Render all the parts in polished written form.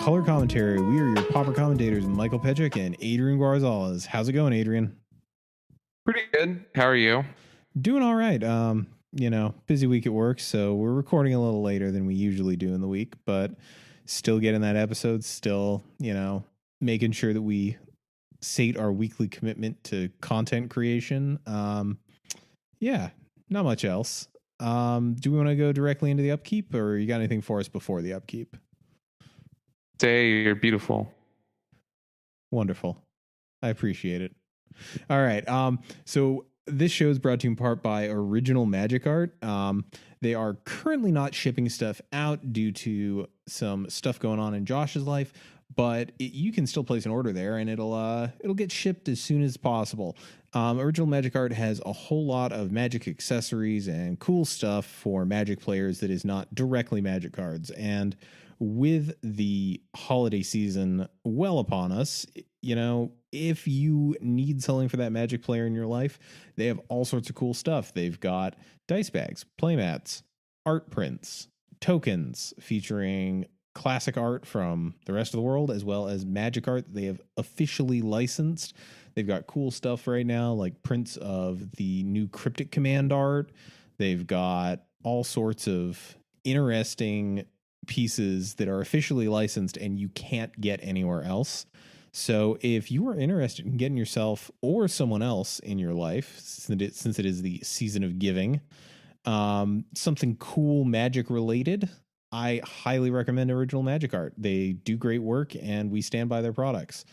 Color Commentary. We are your popper commentators, Michael Petrick and Adrian Guarzales. How's it going, Adrian? Pretty good. How are you? Doing all right. Busy week at work, so we're recording a little later than we usually do in the week, but still getting that episode, still, making sure that we sate our weekly commitment to content creation. Not much else. Do we want to go directly into the upkeep, or you got anything for us before the upkeep? Say you're beautiful. Wonderful. I appreciate it. All right. So this show is brought to you in part by Original Magic Art. They are currently not shipping stuff out due to some stuff going on in Josh's life, but you can still place an order there, and it'll get shipped as soon as possible. Original Magic Art has a whole lot of Magic accessories and cool stuff for Magic players that is not directly Magic cards. And with the holiday season well upon us, if you need something for that Magic player in your life, they have all sorts of cool stuff. They've got dice bags, playmats, art prints, tokens featuring classic art from the rest of the world, as well as Magic art they have officially licensed. They've got cool stuff right now, like prints of the new Cryptic Command art. They've got all sorts of interesting pieces that are officially licensed and you can't get anywhere else. So if you are interested in getting yourself or someone else in your life, since it is the season of giving, something cool Magic related, I highly recommend Original Magic Art. They do great work and we stand by their products.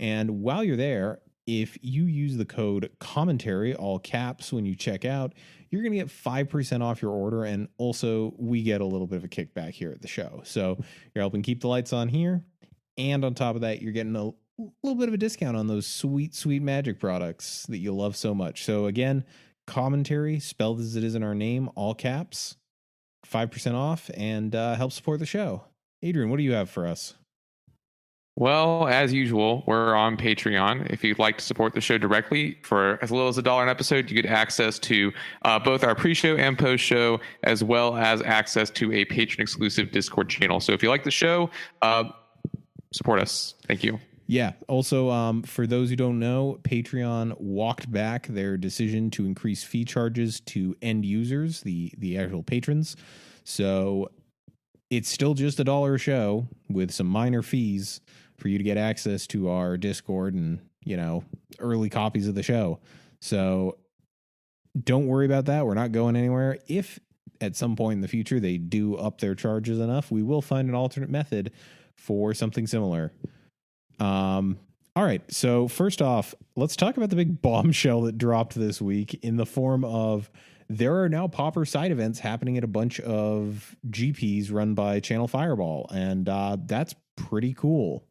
And while you're there, if you use the code Commontary, all caps, when you check out, you're going to get 5% off your order. And also we get a little bit of a kickback here at the show. So you're helping keep the lights on here. And on top of that, you're getting a little bit of a discount on those sweet, sweet Magic products that you love so much. So again, Commontary, spelled as it is in our name, all caps, 5% off, and help support the show. Adrian, what do you have for us? Well, as usual, we're on Patreon. If you'd like to support the show directly for as little as $1 an episode, you get access to both our pre-show and post-show, as well as access to a patron-exclusive Discord channel. So if you like the show, support us. Thank you. Yeah. Also, for those who don't know, Patreon walked back their decision to increase fee charges to end users, the actual patrons. So it's still just $1 a show with some minor fees for you to get access to our Discord and, early copies of the show. So don't worry about that. We're not going anywhere. If at some point in the future they do up their charges enough, we will find an alternate method for something similar. All right. So first off, let's talk about the big bombshell that dropped this week in the form of there are now Pauper side events happening at a bunch of GPs run by Channel Fireball. And that's pretty cool.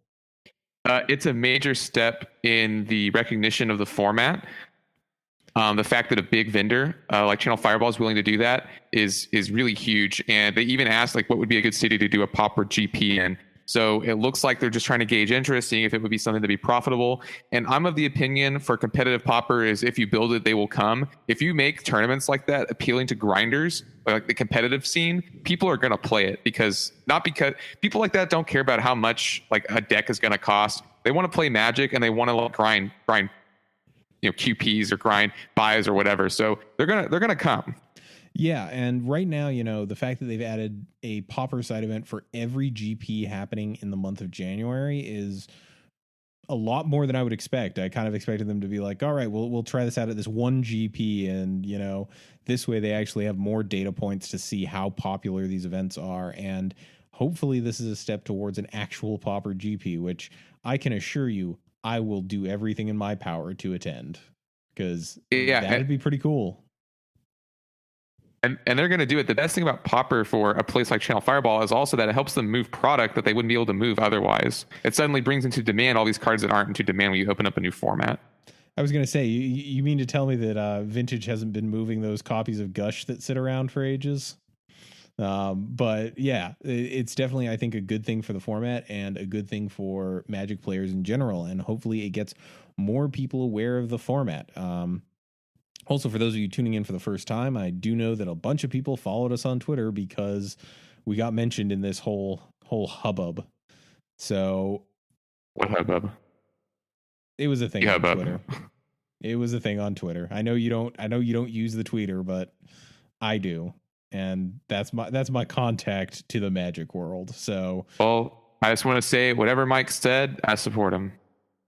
It's a major step in the recognition of the format. The fact that a big vendor like Channel Fireball is willing to do that is really huge. And they even asked, what would be a good city to do a Pauper GP in? So it looks like they're just trying to gauge interest, seeing if it would be something to be profitable. And I'm of the opinion for competitive Pauper is if you build it, they will come. If you make tournaments like that appealing to grinders, like the competitive scene, people are going to play it because people like that don't care about how much a deck is going to cost. They want to play Magic and they want to grind, QPs or grind buys or whatever. So they're gonna come. Yeah, and right now, the fact that they've added a Pauper side event for every GP happening in the month of January is a lot more than I would expect. I kind of expected them to be like, all right, we'll try this out at this one GP, and, this way they actually have more data points to see how popular these events are, and hopefully this is a step towards an actual Pauper GP, which I can assure you I will do everything in my power to attend, because that'd be pretty cool. And they're going to do it. The best thing about Pauper for a place like Channel Fireball is also that it helps them move product that they wouldn't be able to move otherwise. It suddenly brings into demand all these cards that aren't into demand when you open up a new format. I was going to say, you mean to tell me that Vintage hasn't been moving those copies of Gush that sit around for ages? But yeah, it's definitely, I think, a good thing for the format and a good thing for Magic players in general. And hopefully it gets more people aware of the format. Also, for those of you tuning in for the first time, I do know that a bunch of people followed us on Twitter because we got mentioned in this whole hubbub. So What hubbub? it was a thing Yeah, on hubbub. Twitter. It was a thing on Twitter. I know you don't. I know you don't use the tweeter, but I do, and that's my contact to the Magic world. So Well, I just want to say whatever Mike said, I support him.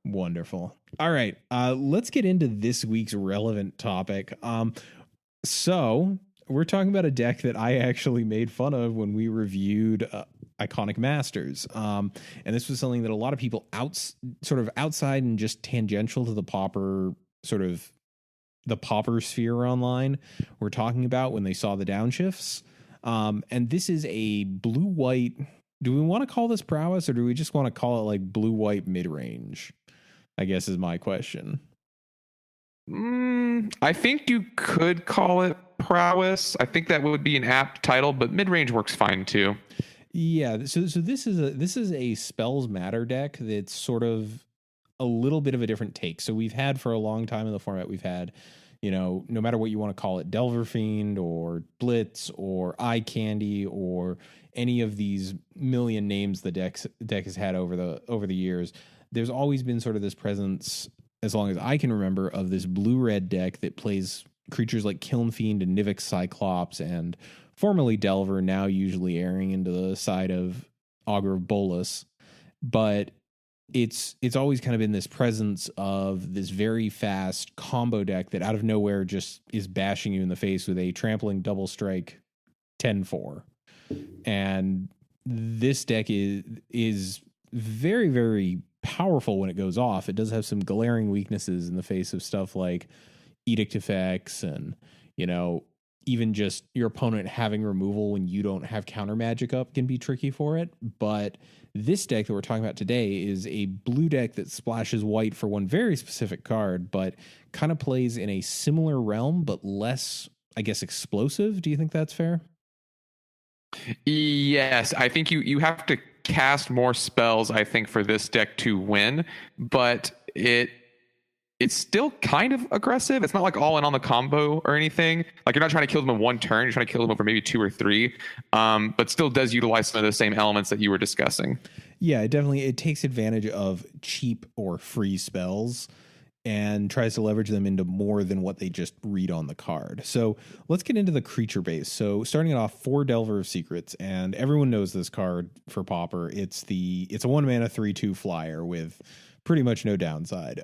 wonderful. All right, let's get into this week's relevant topic. So we're talking about a deck that I actually made fun of when we reviewed Iconic Masters. And this was something that a lot of people sort of outside and just tangential to the Pauper sort of the Pauper sphere online were talking about when they saw the downshifts. And this is a blue-white. Do we want to call this prowess, or do we just want to call it like blue-white mid-range? I guess is my question. I think you could call it prowess. I think that would be an apt title, but mid range works fine too. Yeah, so this is a spells matter deck that's sort of a little bit of a different take. So we've had for a long time in the format, we've had, no matter what you want to call it, Delver Fiend or Blitz or Eye Candy or any of these million names the deck has had over the years. There's always been sort of this presence, as long as I can remember, of this blue-red deck that plays creatures like Kiln Fiend and Nivix Cyclops and formerly Delver, now usually airing into the side of Augur of Bolus. But it's always kind of been this presence of this very fast combo deck that out of nowhere just is bashing you in the face with a trampling double strike 10-4. And this deck is very, very powerful when it goes off. It does have some glaring weaknesses in the face of stuff like edict effects and, even just your opponent having removal when you don't have counter magic up can be tricky for it. But this deck that we're talking about today is a blue deck that splashes white for one very specific card, but kind of plays in a similar realm, but less, I guess, explosive. Do you think that's fair? Yes, I think you have to cast more spells, I think, for this deck to win, but it's still kind of aggressive. It's not like all in on the combo or anything. Like you're not trying to kill them in one turn. You're trying to kill them over maybe 2 or 3, but still does utilize some of the same elements that you were discussing. Yeah, it takes advantage of cheap or free spells and tries to leverage them into more than what they just read on the card. So let's get into the creature base. So starting it off, 4 Delver of Secrets, and everyone knows this card for Pauper. It's a 1 mana 3/2 flyer with pretty much no downside.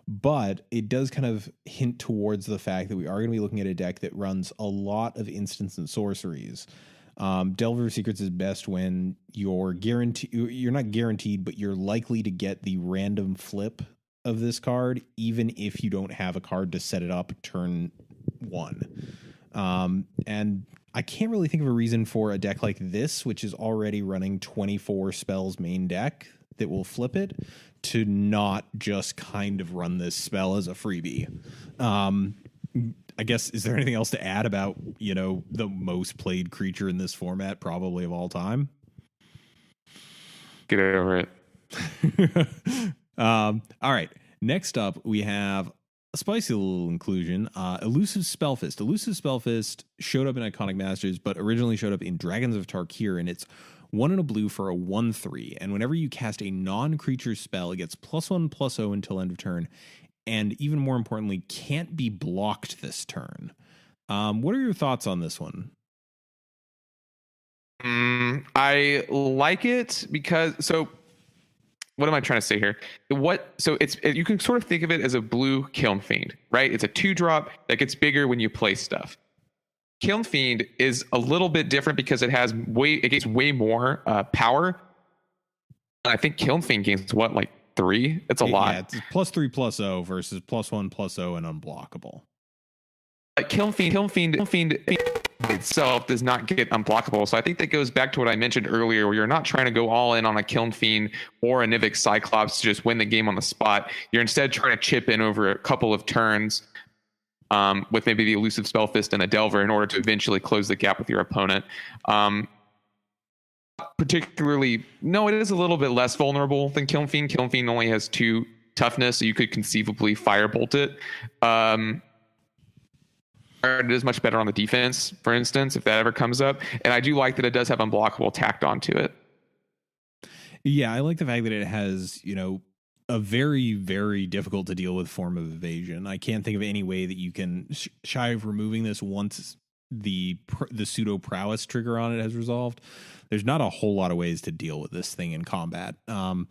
But it does kind of hint towards the fact that we are going to be looking at a deck that runs a lot of instants and sorceries. Delver of Secrets is best when you're not guaranteed, but you're likely to get the random flip of this card, even if you don't have a card to set it up turn 1. And I can't really think of a reason for a deck like this, which is already running 24 spells main deck, that will flip it, to not just kind of run this spell as a freebie. I guess, is there anything else to add about, the most played creature in this format probably of all time? Get over it. All right. Next up, we have a spicy little inclusion, Elusive Spellfist. Elusive Spellfist showed up in Iconic Masters, but originally showed up in Dragons of Tarkir, and it's 1 and a blue for a 1/3. And whenever you cast a non-creature spell, it gets +1/+0 until end of turn. And even more importantly, can't be blocked this turn. What are your thoughts on this one? I like it because, so what am I trying to say here? You can sort of think of it as a blue Kiln Fiend, right? It's a 2-drop that gets bigger when you play stuff. Kiln Fiend is a little bit different because it gets way more power. I think Kiln Fiend gains what, like 3? It's a lot. Yeah, it's +3/+0 versus +1/+0 and unblockable. But Kiln Fiend itself does not get unblockable. So I think that goes back to what I mentioned earlier, where you're not trying to go all in on a Kiln Fiend or a Nivix Cyclops to just win the game on the spot. You're instead trying to chip in over a couple of turns with maybe the Elusive Spellfist and a Delver in order to eventually close the gap with your opponent. Particularly, no, it is a little bit less vulnerable than Kiln Fiend. Kiln Fiend only has 2 toughness, so you could conceivably firebolt it. It is much better on the defense, for instance, if that ever comes up. And I do like that it does have unblockable tacked onto it. Yeah, I like the fact that it has, a very, very difficult to deal with form of evasion. I can't think of any way that you can shy of removing this once the pseudo prowess trigger on it has resolved. There's not a whole lot of ways to deal with this thing in combat. And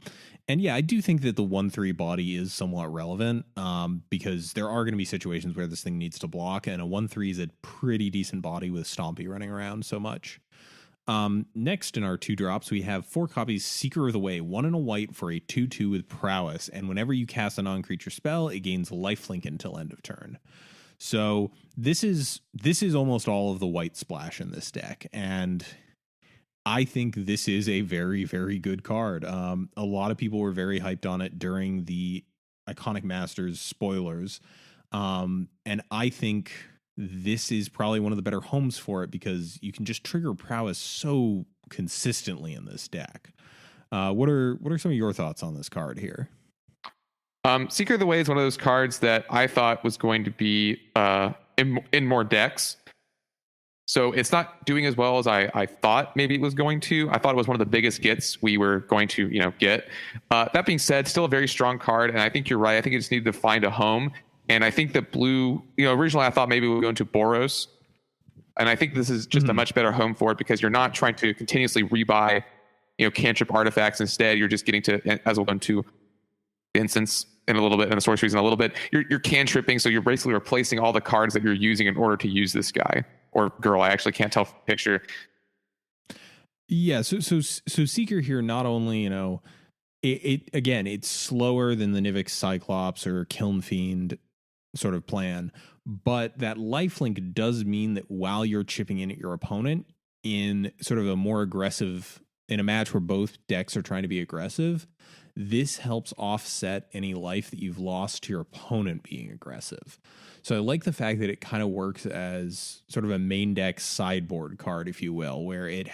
yeah, I do think that the 1/3 body is somewhat relevant, because there are going to be situations where this thing needs to block, and a 1/3 is a pretty decent body with Stompy running around so much. Next in our 2-drops, we have 4 copies Seeker of the Way, 1 and a white for a 2/2 with prowess. And whenever you cast a non-creature spell, it gains lifelink until end of turn. So this is almost all of the white splash in this deck. And I think this is a very, very good card. A lot of people were very hyped on it during the Iconic Masters spoilers. And I think this is probably one of the better homes for it because you can just trigger prowess so consistently in this deck. What are some of your thoughts on this card here? Seeker of the Way is one of those cards that I thought was going to be in more decks. So it's not doing as well as I thought maybe it was going to. I thought it was one of the biggest gets we were going to get. That being said, still a very strong card, and I think you're right. I think it just needed to find a home. And I think that blue, originally I thought maybe we would go into Boros. And I think this is just a much better home for it because you're not trying to continuously rebuy, cantrip artifacts. Instead, you're just getting to, as we'll go into the instance in a little bit and the sorceries in a little bit, you're cantripping. So you're basically replacing all the cards that you're using in order to use this guy or girl. I actually can't tell from the picture. Yeah. So Seeker here, not only, it's slower than the Nivix Cyclops or Kiln Fiend sort of plan, but that lifelink does mean that while you're chipping in at your opponent in sort of a more aggressive, in a match where both decks are trying to be aggressive, this helps offset any life that you've lost to your opponent being aggressive. So I like the fact that it kind of works as sort of a main deck sideboard card, if you will, where it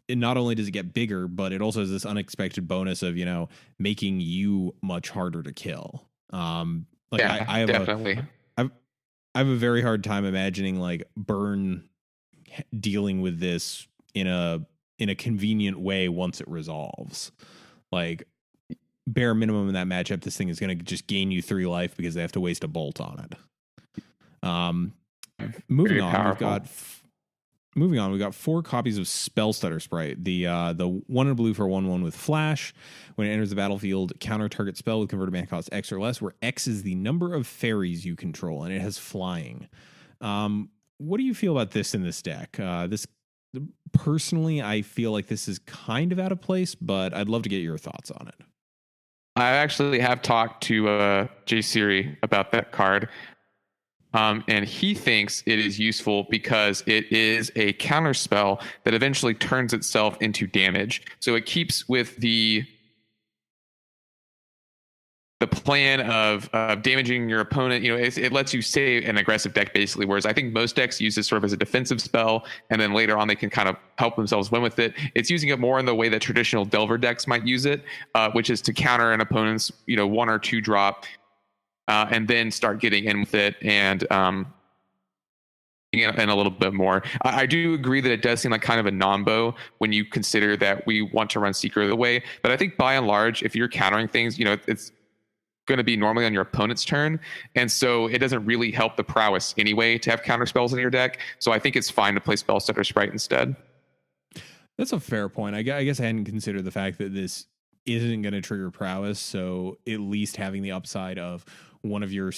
not only does it get bigger, but it also has this unexpected bonus of, making you much harder to kill. I have definitely. I have a very hard time imagining like Burn dealing with this in a convenient way once it resolves. Like bare minimum in that matchup, this thing is going to just gain you 3 life because they have to waste a bolt on it. Moving on, we've got 4 copies of Spellstutter Sprite. The 1 and blue for 1/1 with flash. When it enters the battlefield, counter target spell with converted mana cost X or less, where X is the number of fairies you control, and it has flying. What do you feel about this in this deck? This personally, I feel like this is kind of out of place, but I'd love to get your thoughts on it. I actually have talked to Jay Siri about that card. And he thinks it is useful because it is a counter spell that eventually turns itself into damage. So it keeps with the plan of damaging your opponent. It lets you stay an aggressive deck basically. Whereas I think most decks use this sort of as a defensive spell, and then later on they can kind of help themselves win with it. It's using it more in the way that traditional Delver decks might use it, which is to counter an opponent's 1 or 2 drop. And then start getting in with it and a little bit more. I do agree that it does seem like kind of a nombo when you consider that we want to run Seeker of the Way. But I think by and large, if you're countering things, it's going to be normally on your opponent's turn. And so it doesn't really help the prowess anyway to have counter spells in your deck. So I think it's fine to play Spellstutter Sprite instead. That's a fair point. I guess I hadn't considered the fact that this isn't going to trigger prowess. So at least having the upside of one of your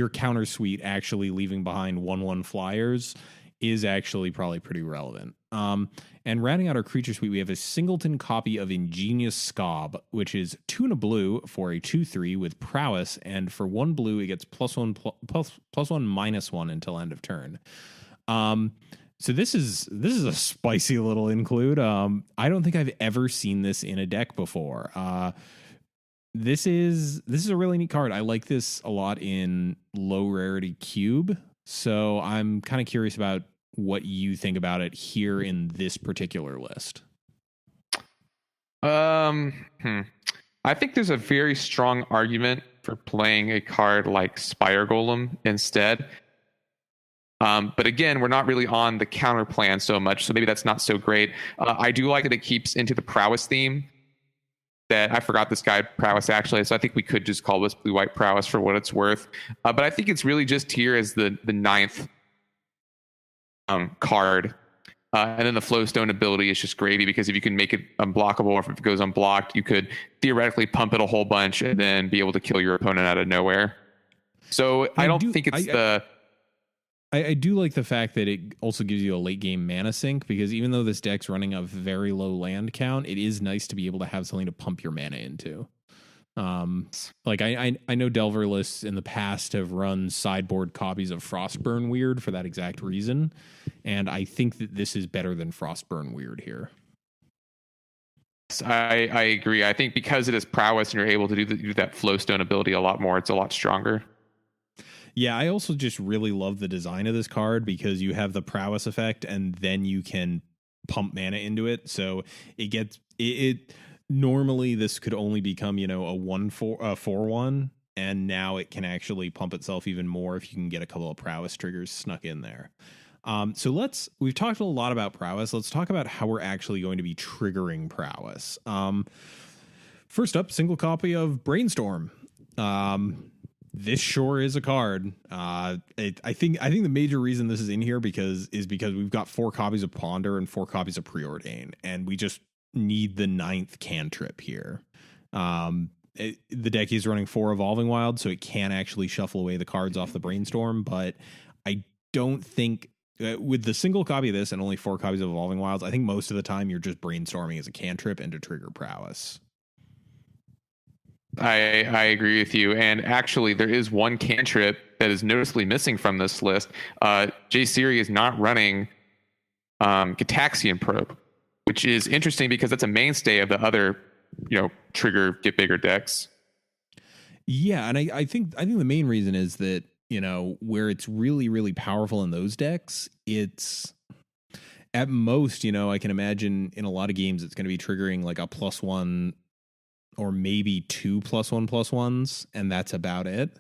counter suite actually leaving behind 1/1 flyers is actually probably pretty relevant. And rounding out our creature suite, we have a singleton copy of Ingenious Scob, which is 2 and a blue for a 2/3 with prowess, and for 1 blue it gets +1 -1 until end of turn. So this is a spicy little include. I don't think I've ever seen this in a deck before. This is a really neat card. I like this a lot in low rarity cube. So I'm kind of curious about what you think about it here in this particular list. I think there's a very strong argument for playing a card like Spire Golem instead. But again, we're not really on the counter plan so much, so maybe that's not so great. I do like that it keeps into the prowess theme. That I forgot this guy prowess actually, so I think we could just call this blue white prowess for what it's worth. But I think it's really just here as the ninth card. And then the flowstone ability is just gravy, because if you can make it unblockable, or if it goes unblocked, you could theoretically pump it a whole bunch and then be able to kill your opponent out of nowhere. So I don't think it's I do like the fact that it also gives you a late game mana sink, because even though this deck's running a very low land count, it is nice to be able to have something to pump your mana into. Like I know Delver lists in the past have run sideboard copies of Frostburn Weird for that exact reason, and I think that this is better than Frostburn Weird here. I agree. I think because it is prowess and you're able to do that flowstone ability a lot more, it's a lot stronger. Yeah, I also just really love the design of this card, because you have the prowess effect and then you can pump mana into it. So it gets it normally this could only become, a 4/1, and now it can actually pump itself even more if you can get a couple of prowess triggers snuck in there. So we've talked a lot about prowess. Let's talk about how we're actually going to be triggering prowess. First up, single copy of Brainstorm. This sure is a card. I think the major reason this is in here because we've got 4 copies of Ponder and 4 copies of Preordain, and we just need the 9th cantrip here. The deck is running 4 Evolving Wild, so it can actually shuffle away the cards off the Brainstorm, but I don't think with the single copy of this and only 4 copies of Evolving Wilds, I think most of the time you're just brainstorming as a cantrip and to trigger prowess. I agree with you. And actually, there is one cantrip that is noticeably missing from this list. J-Series is not running Gitaxian Probe, which is interesting because that's a mainstay of the other, trigger get bigger decks. Yeah, and I think the main reason is that, where it's really, really powerful in those decks, it's at most, I can imagine in a lot of games it's going to be triggering like a +1 or maybe 2 +1/+1s, and that's about it.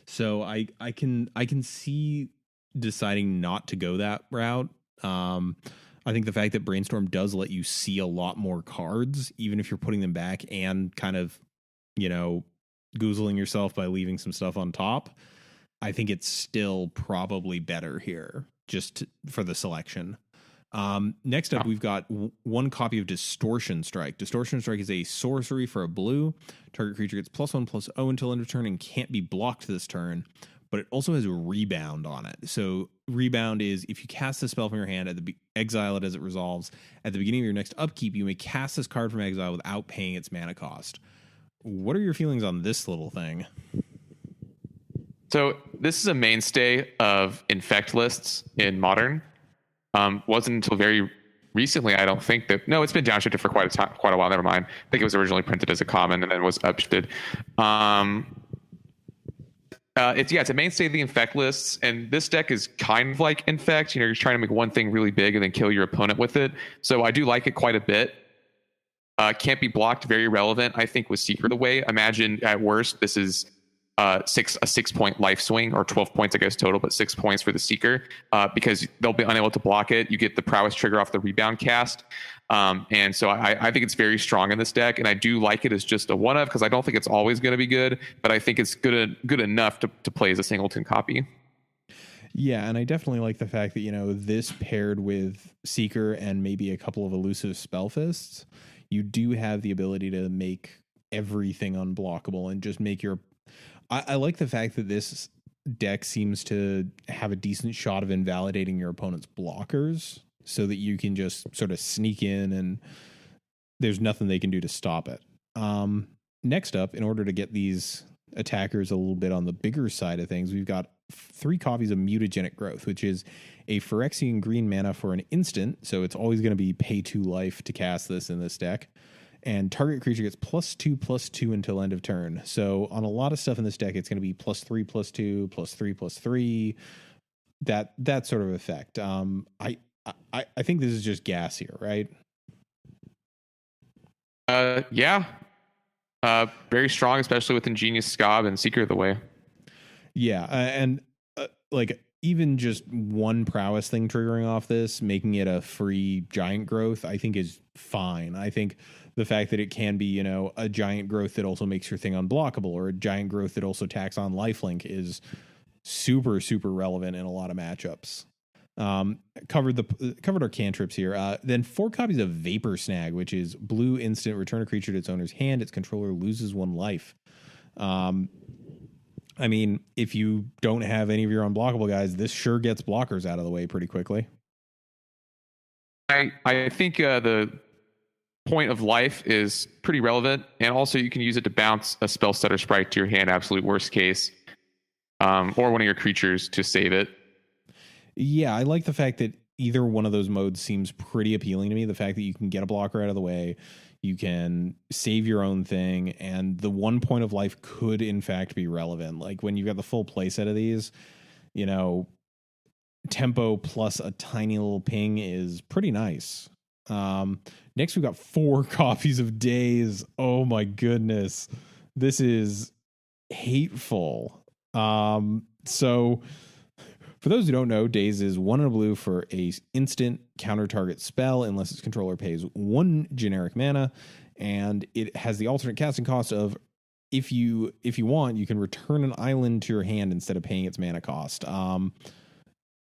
So I can see deciding not to go that route. I think the fact that Brainstorm does let you see a lot more cards, even if you're putting them back and kind of, goozling yourself by leaving some stuff on top, I think it's still probably better here just for the selection. Next up, we've got 1 copy of Distortion Strike. Distortion Strike is a sorcery for a blue. Target creature gets +1/+0 until end of turn and can't be blocked this turn, but it also has a rebound on it. So rebound is if you cast the spell from your hand, exile it as it resolves. At the beginning of your next upkeep, you may cast this card from exile without paying its mana cost. What are your feelings on this little thing? So this is a mainstay of infect lists in Modern. Wasn't until very recently, I don't think that. No, it's been downshifted for quite a while. Never mind. I think it was originally printed as a common and then was upshifted. It's a mainstay of the infect lists, and this deck is kind of like infect. You're trying to make one thing really big and then kill your opponent with it. So I do like it quite a bit. Can't be blocked. Very relevant, I think, with Secret Away. Imagine at worst this is a 6-point life swing, or 12 points, I guess, total, but 6 points for the Seeker, because they'll be unable to block it. You get the prowess trigger off the rebound cast. And so I think it's very strong in this deck, and I do like it as just a one-of, because I don't think it's always going to be good, but I think it's good enough to play as a singleton copy. Yeah, and I definitely like the fact that, this paired with Seeker and maybe a couple of elusive Spellfists, you do have the ability to make everything unblockable and just make your... I like the fact that this deck seems to have a decent shot of invalidating your opponent's blockers so that you can just sort of sneak in and there's nothing they can do to stop it. Next up, in order to get these attackers a little bit on the bigger side of things, we've got 3 copies of Mutagenic Growth, which is a Phyrexian green mana for an instant. So it's always going to be pay 2 life to cast this in this deck. And target creature gets +2/+2 until end of turn. So on a lot of stuff in this deck, it's going to be +3/+2, +3/+3, that sort of effect. I think this is just gas here, right? Yeah. Very strong, especially with Ingenious Scob and Seeker of the Way. Yeah, and like even just one prowess thing triggering off this, making it a free giant growth, I think is fine. I think the fact that it can be, you know, a giant growth that also makes your thing unblockable, or a giant growth that also tacks on lifelink, is super, super relevant in a lot of matchups. Covered our cantrips here. Then 4 copies of Vapor Snag, which is blue instant, return a creature to its owner's hand. Its controller loses 1 life. I mean, if you don't have any of your unblockable guys, this sure gets blockers out of the way pretty quickly. I think the point of life is pretty relevant, and also you can use it to bounce a spell stutter sprite to your hand, absolute worst case, or one of your creatures to save it. Yeah, I like the fact that either one of those modes seems pretty appealing to me. The fact that you can get a blocker out of the way, you can save your own thing, and the 1 point of life could in fact be relevant. Like when you've got the full play set of these, you know, tempo plus a tiny little ping is pretty nice. Next we've got 4 copies of Daze. Oh my goodness. This is hateful. So for those who don't know, Daze is 1 and a blue for a instant counter target spell unless its controller pays 1 generic mana, and it has the alternate casting cost of, if you want, you can return an island to your hand instead of paying its mana cost.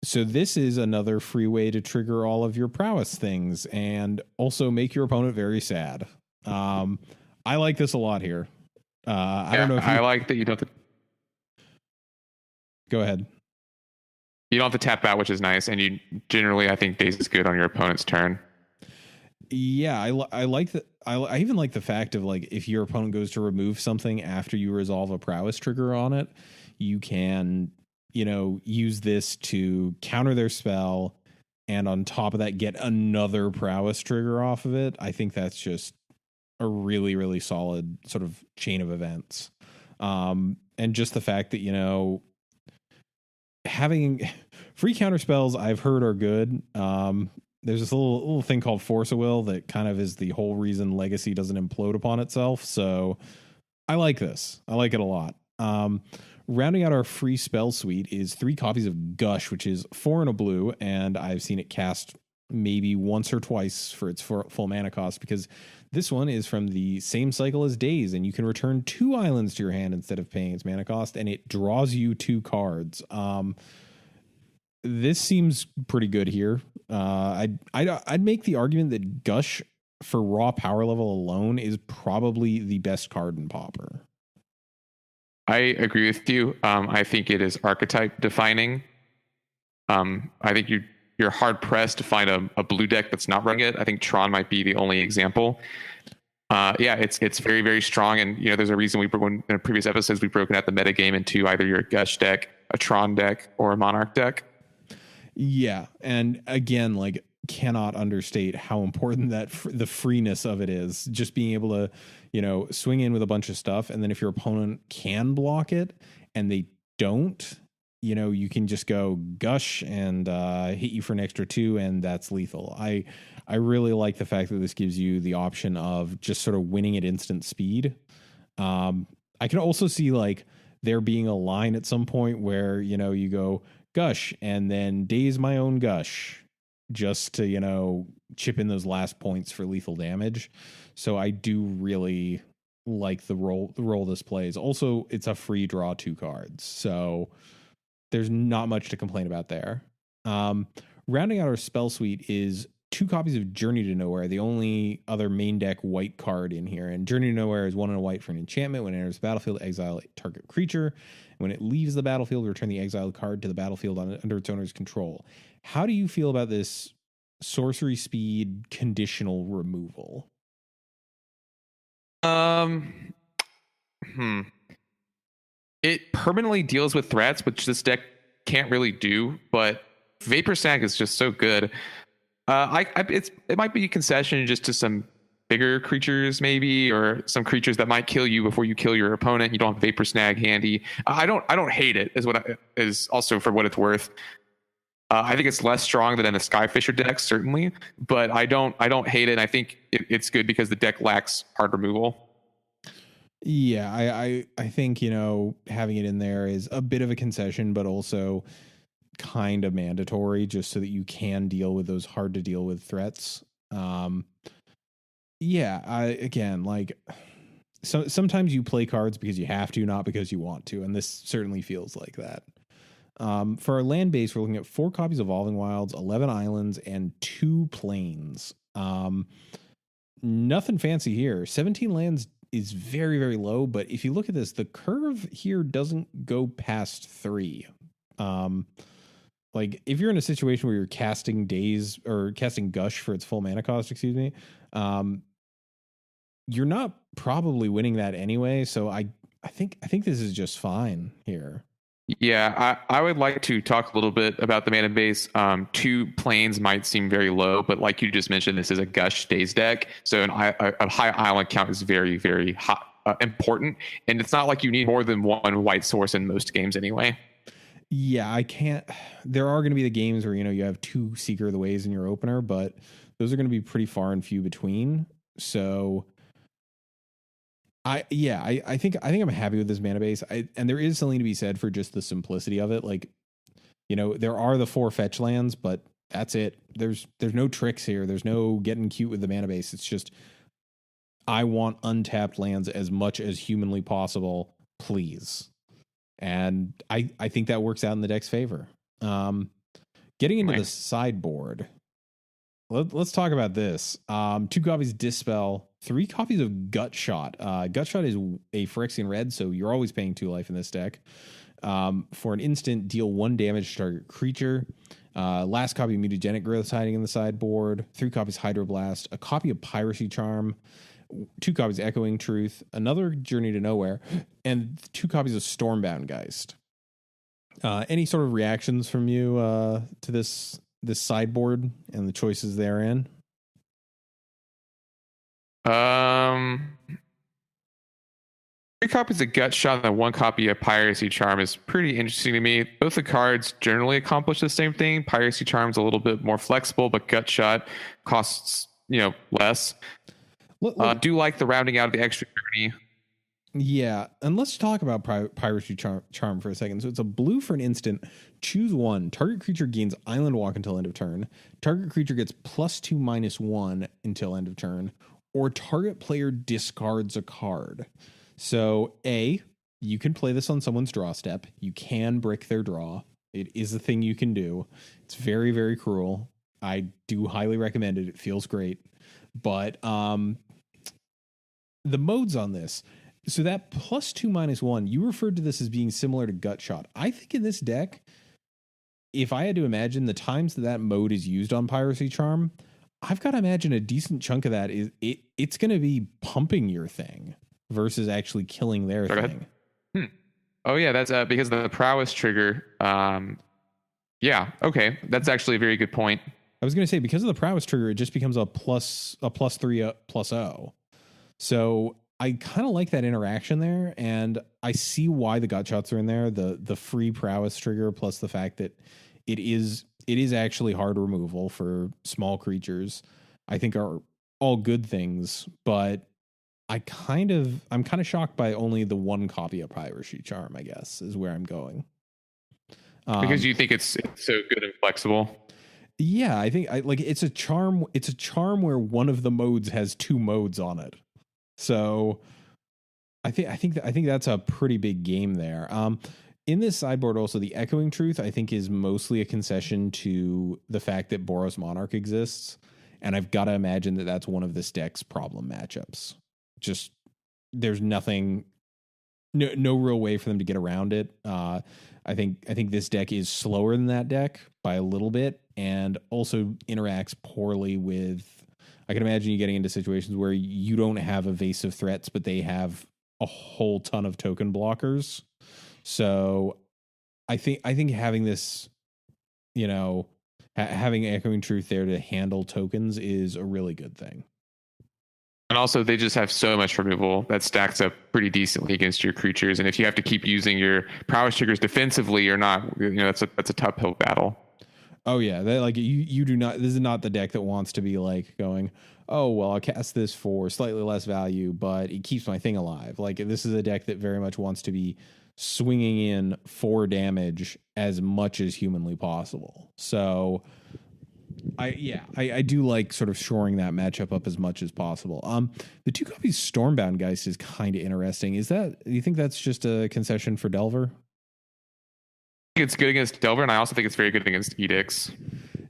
So this is another free way to trigger all of your prowess things and also make your opponent very sad. I like this a lot here. I don't know if I like that you don't have to. Go ahead. You don't have to tap out, which is nice, and you generally, I think, Daze is good on your opponent's turn. Yeah, I like that. I even like the fact of, like, if your opponent goes to remove something after you resolve a prowess trigger on it, you can, you know, use this to counter their spell, and on top of that, get another prowess trigger off of it. I think that's just a really, really solid sort of chain of events. And just the fact that, you know, having free counter spells I've heard are good. There's this little thing called Force of Will that kind of is the whole reason Legacy doesn't implode upon itself. So I like this. I like it a lot. Rounding out our free spell suite is 3 copies of Gush, which is 4 and a blue, and I've seen it cast maybe once or twice for its full mana cost, because this one is from the same cycle as Daze, and you can return 2 islands to your hand instead of paying its mana cost, and it draws you 2 cards. This seems pretty good here. I'd make the argument that Gush for raw power level alone is probably the best card in Pauper. I agree with you. I think it is archetype defining. I think you're hard pressed to find a blue deck that's not running it. I think Tron might be the only example. Yeah, it's very, very strong, and you know there's a reason in previous episodes we've broken out the metagame into either your Gush deck, a Tron deck, or a Monarch deck. Yeah, and again, like, cannot understate how important that the freeness of it is. Just being able to, you know, swing in with a bunch of stuff, and then if your opponent can block it and they don't, you know, you can just go Gush and hit you for an extra 2, and that's lethal. I really like the fact that this gives you the option of just sort of winning at instant speed. I can also see, like, there being a line at some point where, you know, you go Gush and then Daze my own Gush just to, you know, chip in those last points for lethal damage. So I do really like the role this plays. Also, it's a free draw 2 cards, so there's not much to complain about there. Rounding out our spell suite is 2 copies of Journey to Nowhere, the only other main deck white card in here. And Journey to Nowhere is 1 and a white for an enchantment. When it enters the battlefield, exile a target creature. When it leaves the battlefield, return the exiled card to the battlefield under its owner's control. How do you feel about this sorcery speed conditional removal? It permanently deals with threats, which this deck can't really do, but Vapor Snag is just so good. It might be a concession just to some bigger creatures, maybe, or some creatures that might kill you before you kill your opponent. You don't have Vapor Snag handy. I don't hate it. Is also for what it's worth. I think it's less strong than in the Skyfisher deck, certainly, but I don't hate it. And I think it's good because the deck lacks hard removal. Yeah, I think, you know, having it in there is a bit of a concession, but also kind of mandatory just so that you can deal with those hard to deal with threats. Yeah, again, like, so sometimes you play cards because you have to, not because you want to, and this certainly feels like that. For our land base, we're looking at 4 copies of Evolving Wilds, 11 islands, and 2 plains. Nothing fancy here. 17 lands is very, very low, but if you look at this, the curve here doesn't go past 3. Like, if you're in a situation where you're casting Daze or casting Gush for its full mana cost, excuse me, you're not probably winning that anyway. So I think this is just fine here. Yeah, I would like to talk a little bit about the mana base. 2 planes might seem very low, but like you just mentioned, this is a Gush Daze deck, so a high island count is very, very important, and it's not like you need more than 1 white source in most games anyway. Yeah, I can't. There are going to be the games where you have 2 Seeker of the Ways in your opener, but those are going to be pretty far and few between. So I think I'm happy with this mana base. And there is something to be said for just the simplicity of it. Like, there are the 4 fetch lands, but that's it. There's no tricks here. There's no getting cute with the mana base. It's just, I want untapped lands as much as humanly possible, please. And I think that works out in the deck's favor. Getting into the sideboard, let's talk about this. 2 copies Dispel, 3 copies of Gut Shot. Gut Shot is a Phyrexian red, so you're always paying 2 life in this deck. For an instant, deal 1 damage to target creature. Last copy Mutagenic Growth hiding in the sideboard. 3 copies Hydroblast, a copy of Piracy Charm, 2 copies Echoing Truth, another Journey to Nowhere, and 2 copies of Stormbound Geist. Any sort of reactions from you to this sideboard and the choices therein? 3 copies of Gut Shot and 1 copy of Piracy Charm is pretty interesting to me. Both the cards generally accomplish the same thing. Piracy Charm's a little bit more flexible, but Gut Shot costs less. Do like the rounding out of the extra journey. Yeah, and let's talk about Piracy Charm for a second. So it's a blue for an instant. Choose 1. Target creature gains Island Walk until end of turn. Target creature gets +2/-1 until end of turn. Or target player discards a card. So you can play this on someone's draw step. You can brick their draw. It is a thing you can do. It's very, very cruel. I do highly recommend it. It feels great. But the modes on this, so that +2/-1, you referred to this as being similar to Gut Shot. I think in this deck, if I had to imagine the times that mode is used on Piracy Charm, I've got to imagine a decent chunk of that is it's going to be pumping your thing versus actually killing their thing. Oh yeah, that's because of the prowess trigger. Yeah, okay, that's actually a very good point. I was going to say, because of the prowess trigger, it just becomes a +3 +0. So I kind of like that interaction there, and I see why the Gut Shots are in there. The free prowess trigger plus the fact that it is actually hard removal for small creatures, I think are all good things. But I'm kind of shocked by only the 1 copy of Piracy Charm, I guess, is where I'm going. Because you think it's so good and flexible. Yeah, I think it's a charm. It's a charm where one of the modes has 2 modes on it. So I think that's a pretty big game there. In this sideboard, also the Echoing Truth, I think, is mostly a concession to the fact that Boros Monarch exists, and I've got to imagine that that's one of this deck's problem matchups. Just there's nothing, no real way for them to get around it. I think this deck is slower than that deck by a little bit, and also interacts poorly with. I can imagine you getting into situations where you don't have evasive threats, but they have a whole ton of token blockers. So I think having this, having Echoing Truth there to handle tokens is a really good thing. And also, they just have so much removal that stacks up pretty decently against your creatures. And if you have to keep using your prowess triggers defensively or not, that's a tough hill battle. Oh yeah, you do not. This is not the deck that wants to be like going, oh well, I'll cast this for slightly less value, but it keeps my thing alive. Like, this is a deck that very much wants to be swinging in 4 damage as much as humanly possible. So I do like sort of shoring that matchup up as much as possible. The 2 copies Stormbound Geist is kind of interesting. Do you think that's just a concession for Delver? I think it's good against Delver, and I also think it's very good against Edicts.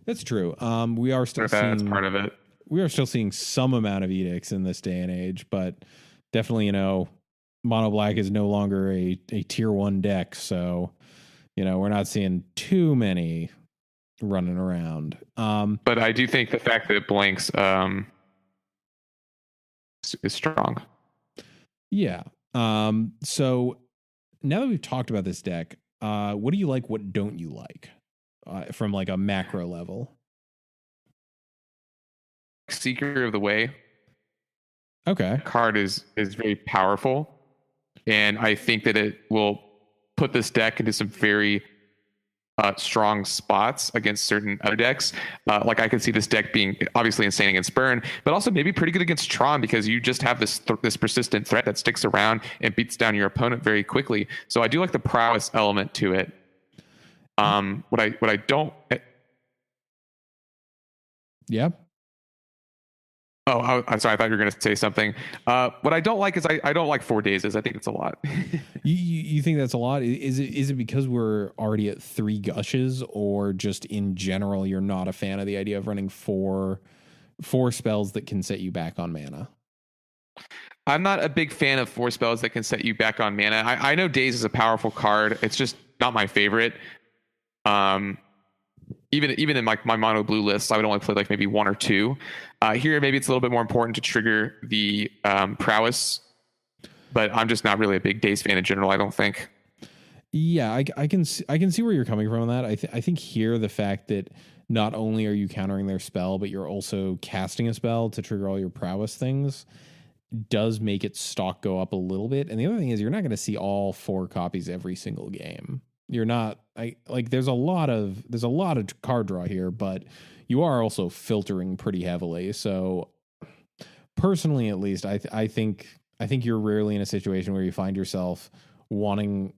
That's true. We are still That's seeing part of it. We are still seeing some amount of Edicts in this day and age, but definitely, Mono Black is no longer a tier 1 deck, so we're not seeing too many running around. But I do think the fact that it blanks is strong. Yeah. So now that we've talked about this deck, what do you like? What don't you like from like a macro level? Seeker of the Way. Okay. Card is very powerful, and I think that it will put this deck into some very strong spots against certain other decks. Like I could see this deck being obviously insane against Burn, but also maybe pretty good against Tron, because you just have this persistent threat that sticks around and beats down your opponent very quickly. So I do like the prowess element to it. What I don't. Yeah. Oh, I'm sorry. I thought you were going to say something. What I don't like is I don't like 4 days. I think it's a lot. You think that's a lot? Is it because we're already at 3 gushes, or just in general you're not a fan of the idea of running four spells that can set you back on mana? I'm not a big fan of 4 spells that can set you back on mana. I know Daze is a powerful card. It's just not my favorite. Even in like my mono blue lists, I would only play like maybe 1 or 2. Here, maybe it's a little bit more important to trigger the prowess, but I'm just not really a big Daze fan in general, I don't think. Yeah, I can see where you're coming from on that. I think here the fact that not only are you countering their spell, but you're also casting a spell to trigger all your prowess things does make its stock go up a little bit. And the other thing is you're not going to see all 4 copies every single game. You're not there's a lot of card draw here, but you are also filtering pretty heavily. So personally, at least, I think you're rarely in a situation where you find yourself wanting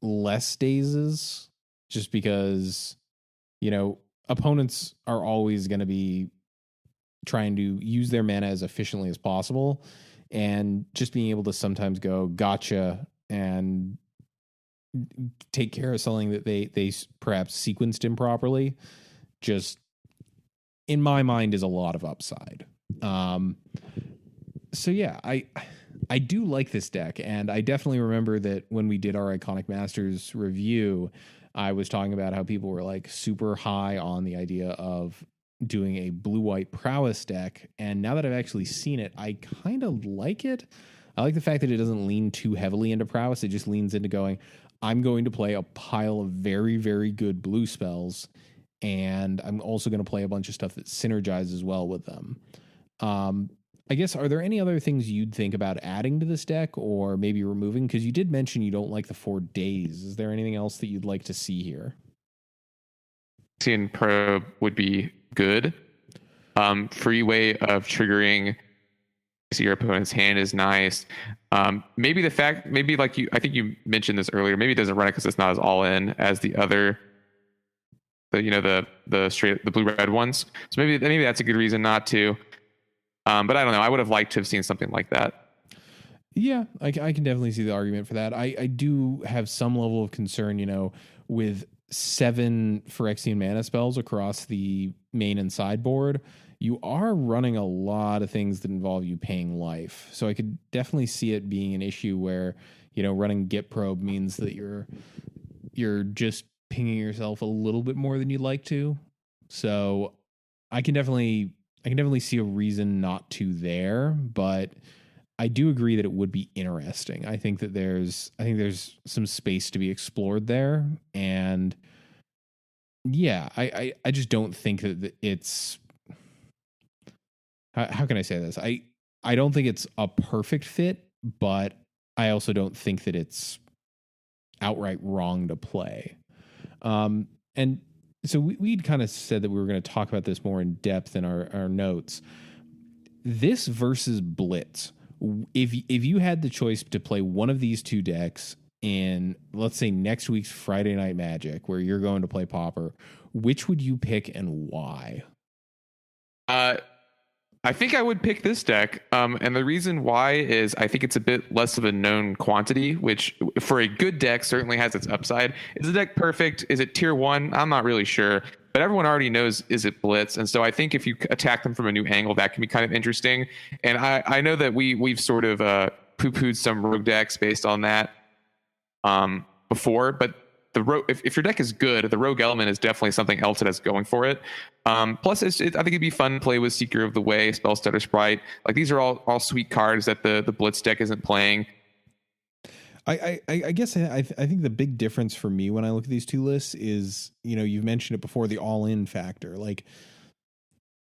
less dazes, just because opponents are always going to be trying to use their mana as efficiently as possible, and just being able to sometimes go gotcha and take care of something that they perhaps sequenced improperly, just in my mind is a lot of upside. So yeah, I do like this deck, and I definitely remember that when we did our Iconic Masters review, I was talking about how people were like super high on the idea of doing a blue-white prowess deck, and now that I've actually seen it, I kind of like it. I like the fact that it doesn't lean too heavily into prowess. It just leans into going, I'm going to play a pile of very, very good blue spells, and I'm also going to play a bunch of stuff that synergizes well with them. I guess, are there any other things you'd think about adding to this deck, or maybe removing? Because you did mention you don't like the 4 days. Is there anything else that you'd like to see here? Seeing Probe would be good. Free way of triggering your opponent's hand is nice. Maybe like I think you mentioned this earlier, maybe it doesn't run it because it's not as all in as the other, the blue red ones. So maybe that's a good reason not to. But I don't know. I would have liked to have seen something like that. Yeah, I can definitely see the argument for that. I do have some level of concern, with 7 Phyrexian mana spells across the main and sideboard. You are running a lot of things that involve you paying life. So I could definitely see it being an issue where, running Git Probe means that you're just pinging yourself a little bit more than you'd like to. So I can definitely see a reason not to there, but I do agree that it would be interesting. I think there's some space to be explored there. And yeah, I just don't think that it's, how can I say this? I don't think it's a perfect fit, but I also don't think that it's outright wrong to play. And so we'd kind of said that we were going to talk about this more in depth in our notes. This versus Blitz, if you had the choice to play one of these 2 decks in, let's say, next week's Friday Night Magic, where you're going to play Pauper, which would you pick and why? I think I would pick this deck. And the reason why is I think it's a bit less of a known quantity, which for a good deck certainly has its upside. Is the deck perfect? Is it tier 1? I'm not really sure. But everyone already knows is it Blitz. And so I think if you attack them from a new angle, that can be kind of interesting. And I know that we've sort of poo-pooed some rogue decks based on that before, but if your deck is good, the rogue element is definitely something else that has going for it. Plus, I think it'd be fun to play with Seeker of the Way, Spellstutter Sprite. Like these are all sweet cards that the Blitz deck isn't playing. I guess I think the big difference for me when I look at these two lists is, you've mentioned it before, the all-in factor. Like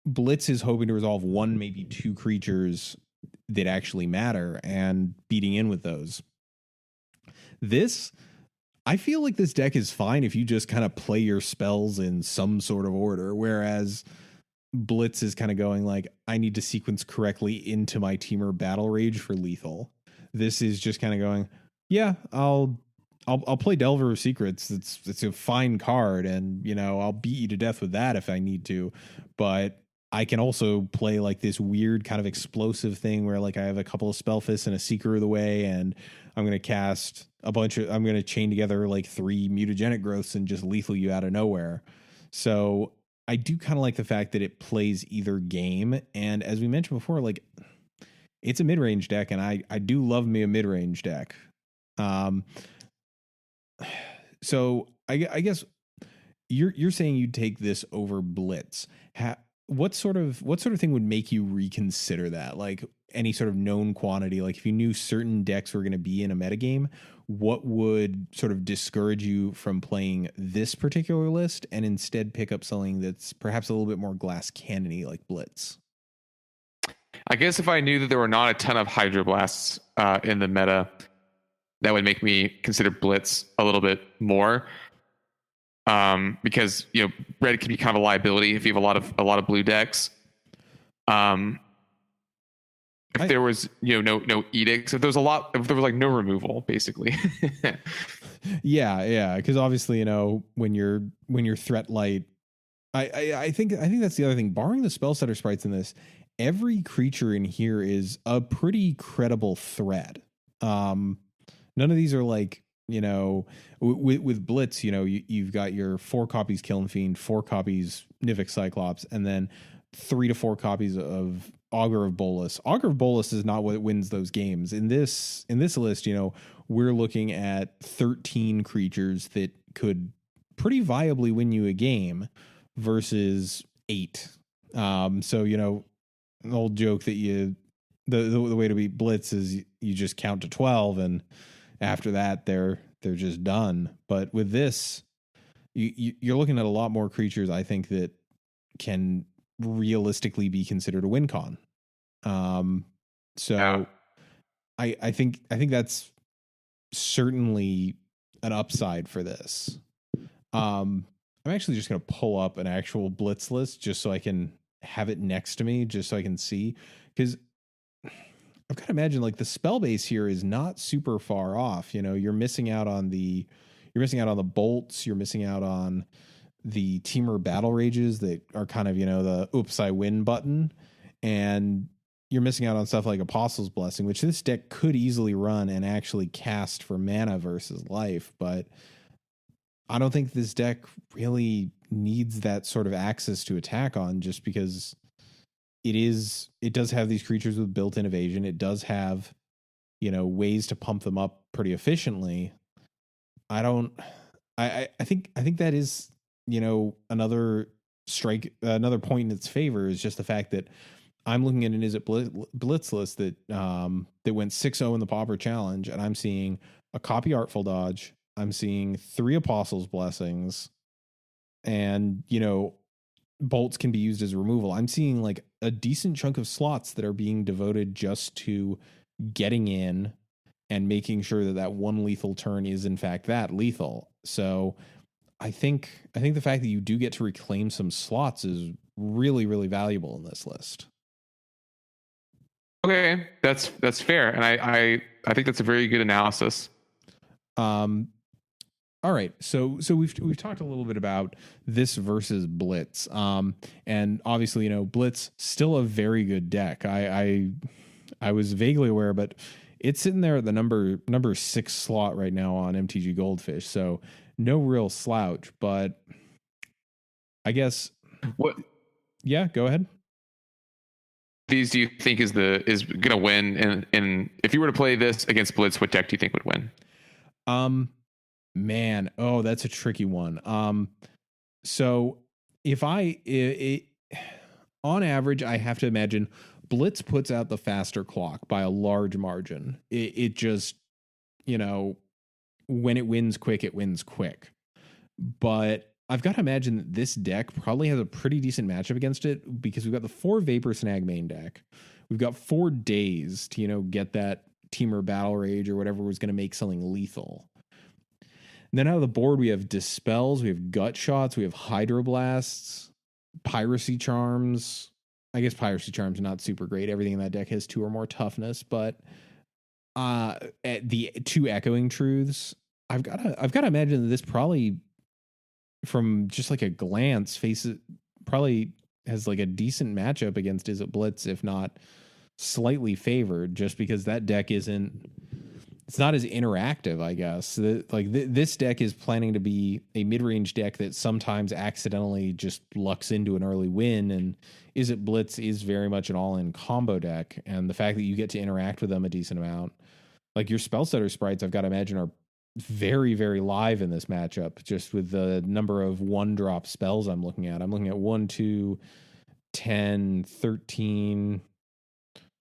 Blitz is hoping to resolve one, maybe two creatures that actually matter and beating in with those. I feel like this deck is fine if you just kind of play your spells in some sort of order, whereas Blitz is kind of going like, I need to sequence correctly into my Teamer Battle Rage for lethal. This is just kind of going, yeah, I'll play Delver of Secrets. It's a fine card, and I'll beat you to death with that if I need to. But I can also play like this weird kind of explosive thing where like I have a couple of Spellfists and a Seeker of the Way, and I'm going to cast I'm going to chain together like 3 mutagenic growths and just lethal you out of nowhere. So I do kind of like the fact that it plays either game. And as we mentioned before, like it's a mid-range deck, and I do love me a mid-range deck. So I guess you're saying you'd take this over Blitz. What sort of thing would make you reconsider that? Like any sort of known quantity, like if you knew certain decks were going to be in a metagame, what would sort of discourage you from playing this particular list and instead pick up something that's perhaps a little bit more glass cannon-y like Blitz? I guess if I knew that there were not a ton of Hydroblasts in the meta, that would make me consider Blitz a little bit more. Because red can be kind of a liability if you have a lot of blue decks. If there was no edicts, if there was like no removal, basically. yeah, because obviously when you're threat light, I think that's the other thing. Barring the Spellstutter Sprites in this, every creature in here is a pretty credible threat. None of these are like, with Blitz, you've got your 4 copies Kiln Fiend, 4 copies Nivik Cyclops, and then 3 to 4 copies of Augur of Bolas. Augur of Bolas is not what wins those games. In this list, we're looking at 13 creatures that could pretty viably win you a game versus 8. So, an old joke that the way to beat Blitz is you just count to 12, and after that they're just done. But with this, you're looking at a lot more creatures, I think, that can realistically be considered a win con. So yeah. I think that's certainly an upside for this. I'm actually just going to pull up an actual Blitz list just so I can have it next to me, just so I can see, because I've got to imagine like the spell base here is not super far off. You're missing out on the bolts. You're missing out on the Teamer Battle Rages that are kind of, the oops, I win button. And you're missing out on stuff like Apostle's Blessing, which this deck could easily run and actually cast for mana versus life. But I don't think this deck really needs that sort of access to attack on, just because it does have these creatures with built-in evasion. It does have, ways to pump them up pretty efficiently. I think that is, another point in its favor is just the fact that I'm looking at an Is It Blitz list that went 6-0 in the Pauper Challenge, and I'm seeing a copy Artful Dodge. I'm seeing 3 Apostles' Blessings, and, bolts can be used as removal. I'm seeing like a decent chunk of slots that are being devoted just to getting in and making sure that one lethal turn is in fact that lethal. So I think the fact that you do get to reclaim some slots is really, really valuable in this list. Okay, that's fair, and I think that's a very good analysis. Um, all right, so we've talked a little bit about this versus Blitz, and obviously Blitz still a very good deck. I was vaguely aware, but it's sitting there at the number 6 slot right now on MTG Goldfish, so no real slouch. But I guess What yeah, go ahead. these do you think is gonna win? And if you were to play this against Blitz, what deck do you think would win? Um, Man, oh, that's a tricky one. So if on average, I have to imagine Blitz puts out the faster clock by a large margin. It just, you know, when it wins quick, it wins quick. But I've got to imagine that this deck probably has a pretty decent matchup against it because we've got the 4 Vapor Snag main deck. We've got 4 days to, get that Teamer Battle Rage or whatever was going to make something lethal. And then out of the board, we have Dispels, we have Gut Shots, we have Hydroblasts, Piracy Charms. I guess Piracy Charms not super great. Everything in that deck has 2 or more toughness, but at the 2 Echoing Truths, I've got to imagine that this probably, from just like a glance, faces probably has like a decent matchup against Is It Blitz, if not slightly favored, just because that deck it's not as interactive, I guess. This deck is planning to be a mid-range deck that sometimes accidentally just lucks into an early win, and Is It Blitz is very much an all-in combo deck, and the fact that you get to interact with them a decent amount, like your spell setter sprites, I've got to imagine are very, very live in this matchup, just with the number of 1-drop spells I'm looking at. I'm looking at 1, 2, 10, 13,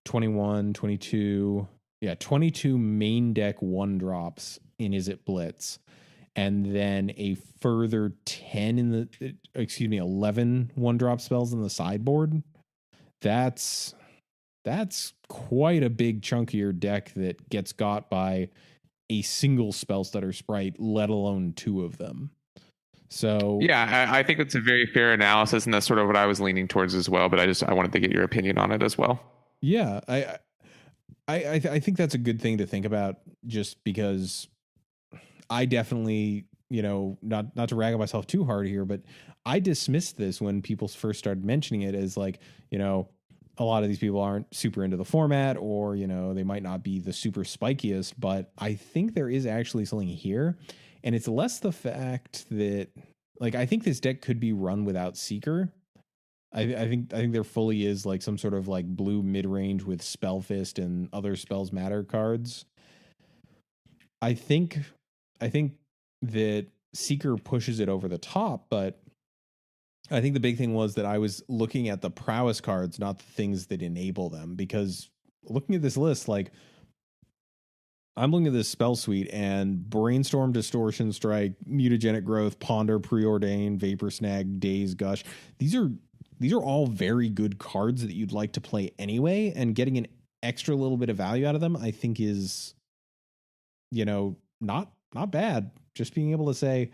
21, 22. Yeah, 22 main deck 1-drops in Is It Blitz. And then a further 10 11 1-drop spells in the sideboard. That's quite a big chunk of your deck that gets got by a single spell stutter sprite, let alone 2 of them. So Yeah, I think it's a very fair analysis, and that's sort of what I was leaning towards as well. But I wanted to get your opinion on it as well. yeah, I think that's a good thing to think about, just because I definitely, not to rag on myself too hard here, but I dismissed this when people first started mentioning it as like, a lot of these people aren't super into the format, or, they might not be the super spikiest, but I think there is actually something here. And it's less the fact that, like, I think this deck could be run without Seeker. I think there fully is like some sort of like blue mid range with Spellfist and other spells matter cards. I think I think that Seeker pushes it over the top, but I think the big thing was that I was looking at the prowess cards, not the things that enable them. Because looking at this list, like, I'm looking at this spell suite, and Brainstorm, Distortion Strike, Mutagenic Growth, Ponder, Preordain, Vapor Snag, Daze, Gush. These are all very good cards that you'd like to play anyway, and getting an extra little bit of value out of them, I think is, not bad. Just being able to say,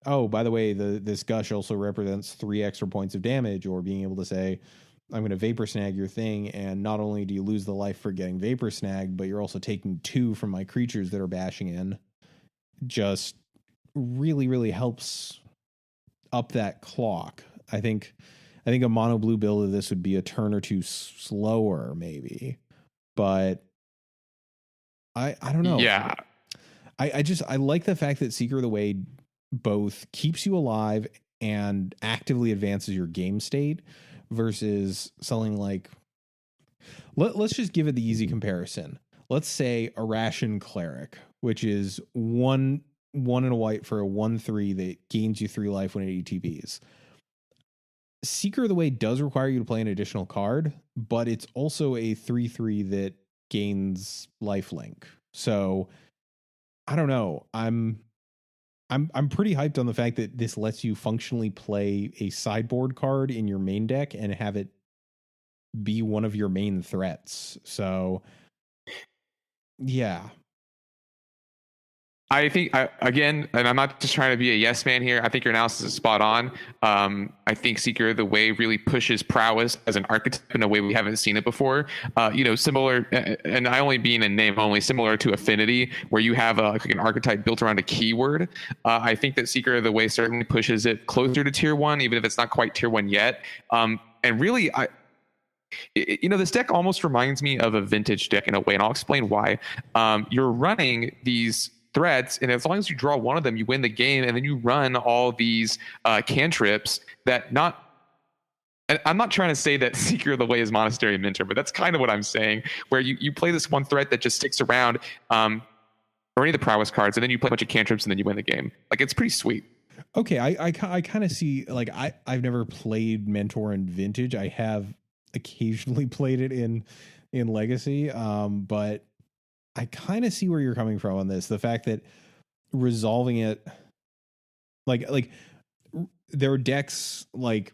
oh, by the way, this Gush also represents 3 extra points of damage, or being able to say, I'm going to Vapor Snag your thing, and not only do you lose the life for getting Vapor Snag, but you're also taking 2 from my creatures that are bashing in. Just really, really helps up that clock. I think a mono blue build of this would be a turn or 2 slower, maybe. But I don't know. Yeah, I like the fact that Seeker of the Way both keeps you alive and actively advances your game state, versus selling like, let's just give it the easy comparison. Let's say a Ration Cleric, which is one and a white for a 1/3 that gains you 3 life when it ETBs. Seeker of the Way does require you to play an additional card, but it's also a 3/3 that gains lifelink. So I don't know. I'm pretty hyped on the fact that this lets you functionally play a sideboard card in your main deck and have it be one of your main threats. So yeah. I think again, and I'm not just trying to be a yes man here. I think your analysis is spot on. I think Seeker of the Way really pushes prowess as an archetype in a way we haven't seen it before. Similar, and I only being in name only, similar to Affinity, where you have like an archetype built around a keyword. I think that Seeker of the Way certainly pushes it closer to tier 1, even if it's not quite tier 1 yet. And really, this deck almost reminds me of a vintage deck in a way, and I'll explain why. You're running these threats, and as long as you draw one of them, you win the game, and then you run all these cantrips that not. And I'm not trying to say that Seeker of the Way is Monastery Mentor, but that's kind of what I'm saying, where you play this one threat that just sticks around, or any of the prowess cards, and then you play a bunch of cantrips, and then you win the game. Like, it's pretty sweet. Okay, I kind of see, like, I've never played Mentor in Vintage. I have occasionally played it in Legacy, but I kind of see where you're coming from on this. The fact that resolving it, like there are decks like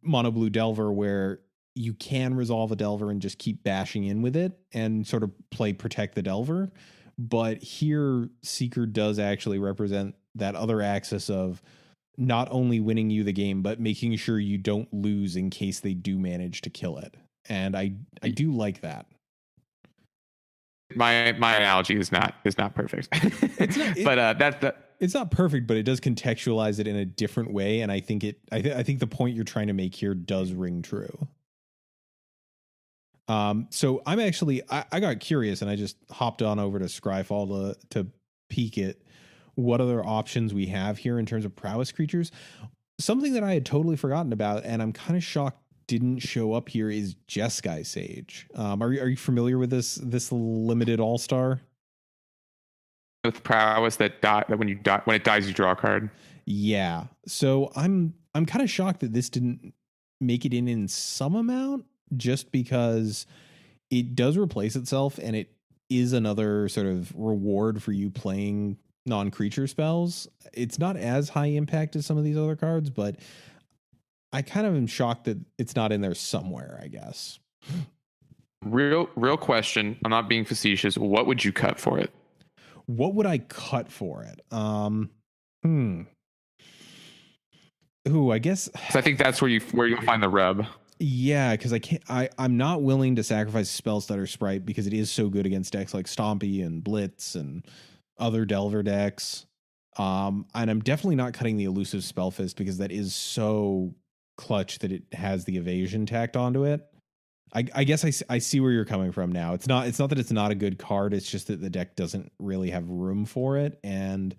Mono Blue Delver where you can resolve a Delver and just keep bashing in with it and sort of play Protect the Delver. But here, Seeker does actually represent that other axis of not only winning you the game, but making sure you don't lose in case they do manage to kill it. And I do like that. My analogy is not perfect. It's not, it's not perfect, but it does contextualize it in a different way, and I think I think the point you're trying to make here does ring true. So I'm actually I got curious, and I just hopped on over to Scryfall to peek at what other options we have here in terms of prowess creatures. Something that I had totally forgotten about, and I'm kind of shocked didn't show up here, is Jeskai Sage. Are you familiar with this limited all-star? With prowess that when it dies you draw a card. Yeah. So I'm kind of shocked that this didn't make it in some amount, just because it does replace itself, and it is another sort of reward for you playing non-creature spells. It's not as high impact as some of these other cards, but I kind of am shocked that it's not in there somewhere, I guess. Real question. I'm not being facetious. What would you cut for it? What would I cut for it? Ooh, I guess. So I think that's where you'll find the rub. Yeah, because I'm not willing to sacrifice Spellstutter Sprite because it is so good against decks like Stompy and Blitz and other Delver decks. And I'm definitely not cutting the elusive Spellfist because that is so clutch that it has the evasion tacked onto it. I guess I see where you're coming from now. It's not that it's not a good card. It's just that the deck doesn't really have room for it. And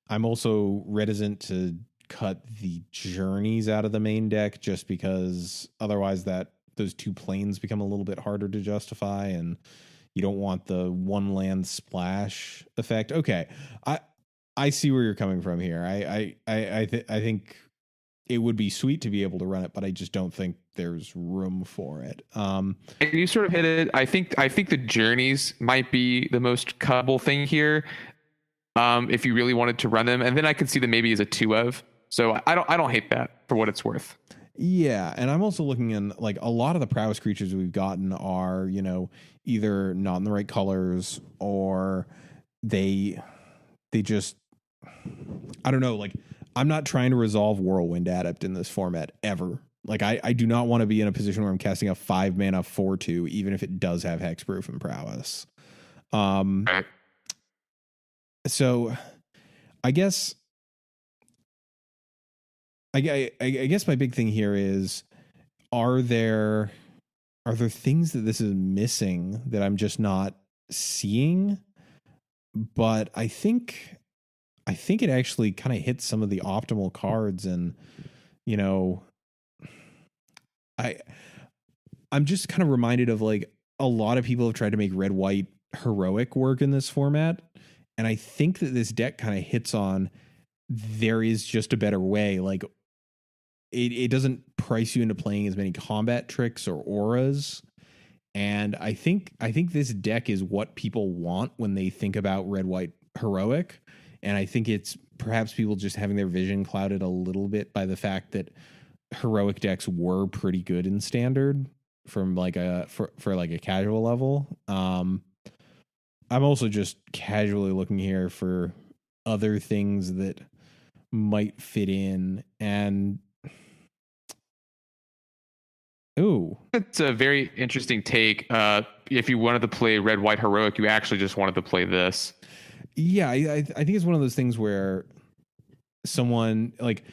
I'm also reticent to cut the journeys out of the main deck just because otherwise those two planes become a little bit harder to justify, and you don't want the one land splash effect. Okay. I see where you're coming from here. I think it would be sweet to be able to run it, but I just don't think there's room for it. And you sort of hit it. I think the journeys might be the most cuttable thing here. If you really wanted to run them, and then I could see them maybe as a 2 of. So I don't hate that for what it's worth. Yeah, and I'm also looking in, like, a lot of the prowess creatures we've gotten are, either not in the right colors, or they just, I don't know, like, I'm not trying to resolve Whirlwind Adept in this format ever. Like, I do not want to be in a position where I'm casting a 5-mana 4/2, even if it does have hexproof and prowess. So I guess I guess my big thing here is, are there things that this is missing that I'm just not seeing? But I think it actually kind of hits some of the optimal cards, and I'm just kind of reminded of, like, a lot of people have tried to make red white heroic work in this format, and I think that this deck kind of hits on there is just a better way. Like, it doesn't price you into playing as many combat tricks or auras. And I think this deck is what people want when they think about red white heroic. And I think it's perhaps people just having their vision clouded a little bit by the fact that heroic decks were pretty good in standard from like for like a casual level. I'm also just casually looking here for other things that might fit in, and ooh, It's a very interesting take. If you wanted to play red white heroic, you actually just wanted to play this. yeah, I think it's one of those things where someone like,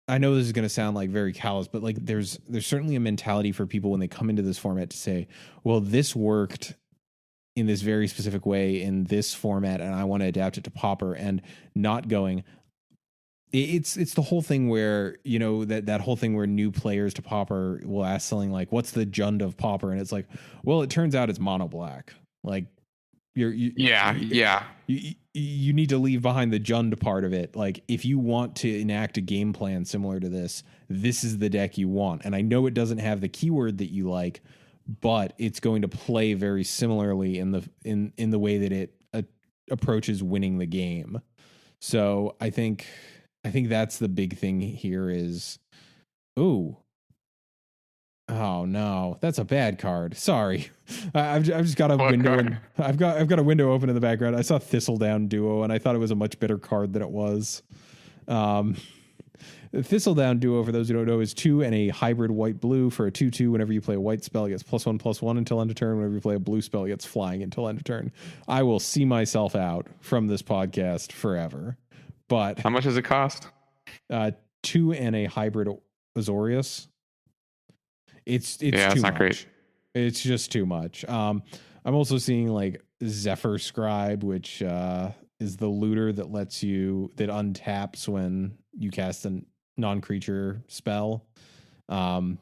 I know this is going to sound like very callous, but like there's certainly a mentality for people when they come into this format to say, well, this worked in this very specific way in this format, and I want to adapt it to Pauper, and not going. It's the whole thing where, you know, that whole thing where new players to Pauper will ask something like, "What's the Jund of Pauper?" And it's like, well, it turns out it's mono black. Like Yeah. you need to leave behind the Jund part of it. Like, if you want to enact a game plan similar to this is the deck you want. And I know it doesn't have the keyword that you like, but it's going to play very similarly in the way that it approaches winning the game. So I think that's the big thing here is, oh no, that's a bad card. Sorry, I've just got a window, and I've got a window open in the background. I saw Thistledown Duo, and I thought it was a much better card than it was. Thistledown Duo, for those who don't know, is 2 and a hybrid white blue for a 2/2. Whenever you play a white spell, it gets +1/+1 until end of turn. Whenever you play a blue spell, it gets flying until end of turn. I will see myself out from this podcast forever. But how much does it cost? 2 and a hybrid Azorius. It's too not much. Great. It's just too much. I'm also seeing like Zephyr Scribe, which is the looter that untaps when you cast a non-creature spell. I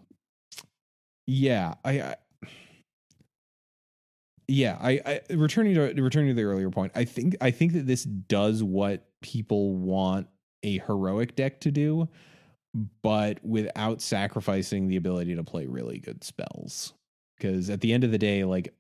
returning to the earlier point, I think that this does what people want a heroic deck to do, but without sacrificing the ability to play really good spells. Because at the end of the day, like,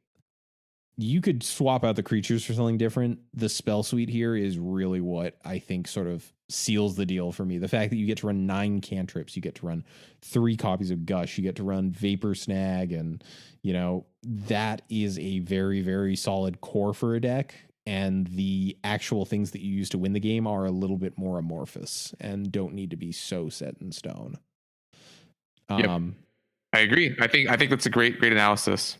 you could swap out the creatures for something different. The spell suite here is really what I think sort of seals the deal for me. The fact that you get to run 9 cantrips, you get to run 3 copies of Gush, you get to run Vapor Snag, and, you know, that is a very, very solid core for a deck. And the actual things that you use to win the game are a little bit more amorphous and don't need to be so set in stone. Yep. I agree. I think that's a great analysis.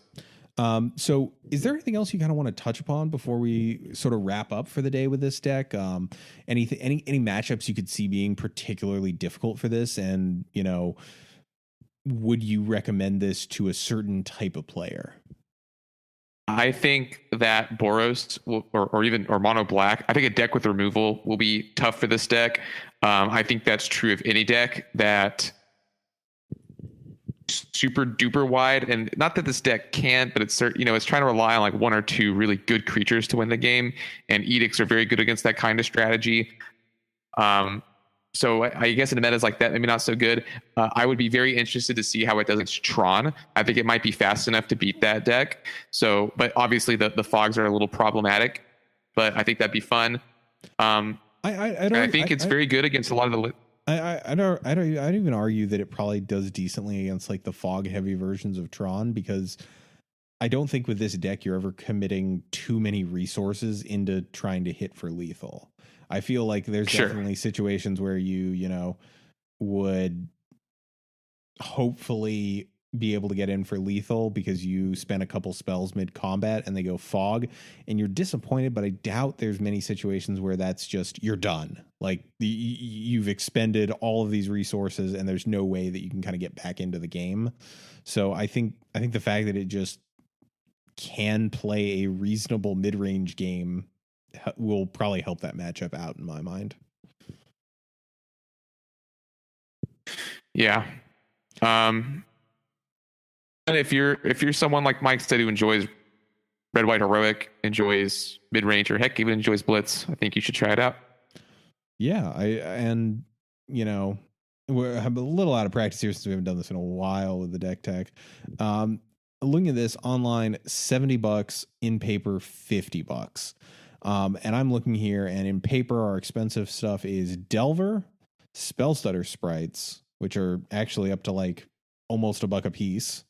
So is there anything else you kind of want to touch upon before we sort of wrap up for the day with this deck? Any matchups you could see being particularly difficult for this? And, you know, would you recommend this to a certain type of player? I think that Boros or Mono Black, I think a deck with removal will be tough for this deck. I think that's true of any deck that super duper wide, and not that this deck can't, but it's trying to rely on like 1 or 2 really good creatures to win the game, and edicts are very good against that kind of strategy. So I guess in the metas like that, maybe not so good. I would be very interested to see how it does against Tron. I think it might be fast enough to beat that deck. So, but obviously the fogs are a little problematic, but I think that'd be fun. I think it's very good against a lot of the. I don't even argue that it probably does decently against like the fog heavy versions of Tron, because I don't think with this deck you're ever committing too many resources into trying to hit for lethal. I feel like there's definitely situations where you would hopefully be able to get in for lethal because you spend a couple spells mid combat and they go fog and you're disappointed, but I doubt there's many situations where that's just, you're done. Like you've expended all of these resources and there's no way that you can kind of get back into the game. So I think the fact that it just can play a reasonable mid-range game will probably help that matchup out in my mind. Yeah. And if you're someone like Mike said who enjoys red white heroic, enjoys mid range, or heck even enjoys blitz, I think you should try it out. Yeah, we have a little out of practice here since we haven't done this in a while with the deck tech. Looking at this online, $70, in paper $50. And I'm looking here, and in paper, our expensive stuff is Delver, Spellstutter Sprites, which are actually up to like almost $1 a piece.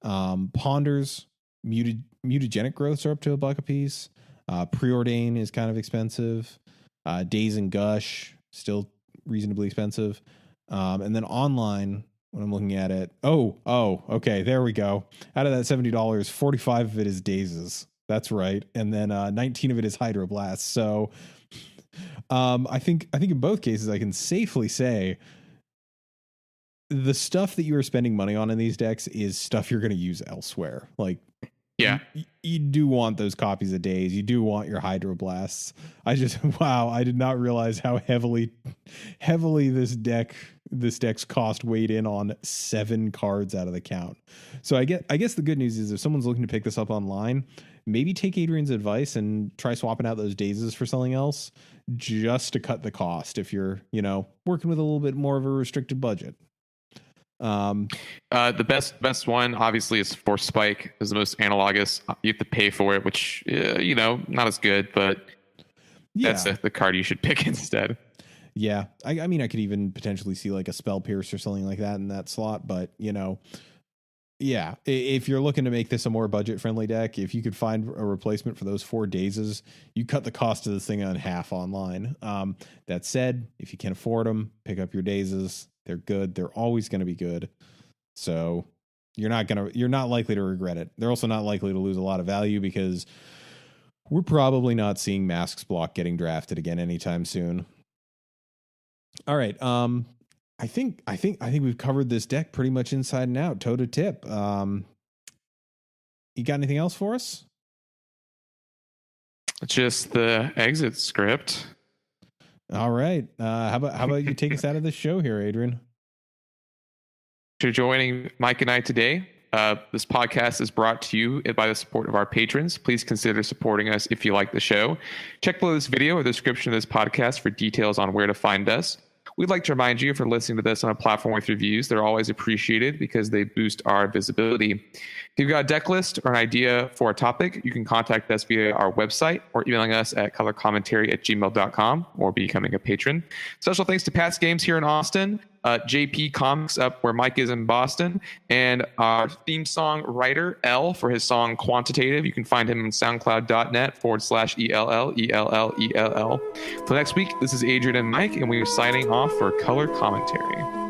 Ponders, Muted Mutagenic growths are up to $1 a piece. Preordain is kind of expensive. Daze and Gush still reasonably expensive. And then online, when I'm looking at it, okay, there we go. Out of that $70, 45 of it is Dazes. That's right. And then 19 of it is Hydroblasts. So I think in both cases I can safely say the stuff that you are spending money on in these decks is stuff you're going to use elsewhere. Like, yeah, you do want those copies of Daze. You do want your Hydroblasts. I did not realize how heavily this deck's cost weighed in on 7 cards out of the count. So I guess the good news is if someone's looking to pick this up online, maybe take Adrian's advice and try swapping out those Dazes for something else just to cut the cost if you're, working with a little bit more of a restricted budget. The best one obviously is Force Spike, is the most analogous. You have to pay for it, which not as good, but that's the card you should pick instead. Yeah, I mean I could even potentially see like a Spell Pierce or something like that in that slot, but yeah, if you're looking to make this a more budget friendly deck, if you could find a replacement for those 4 Dazes, you cut the cost of this thing in half online. That said, if you can afford them, pick up your Dazes. They're good. They're always going to be good. So you're not likely to regret it. They're also not likely to lose a lot of value because we're probably not seeing Masks Block getting drafted again anytime soon. All right. I think we've covered this deck pretty much inside and out, toe to tip. You got anything else for us? Just the exit script. All right. How about you take us out of this show here, Adrian? For joining Mike and I today. This podcast is brought to you by the support of our patrons. Please consider supporting us if you like the show. Check below this video or the description of this podcast for details on where to find us. We'd like to remind you, if you're listening to this on a platform with reviews, they're always appreciated because they boost our visibility. If you've got a deck list or an idea for a topic, you can contact us via our website or emailing us at colorcommentary@gmail.com or becoming a patron. Special thanks to Pat's Games here in Austin, JP Comics up where Mike is in Boston, and our theme song writer, L, for his song Quantitative. You can find him on soundcloud.net/ELLELLELL. For next week, this is Adrian and Mike, and we are signing off for Color Commentary.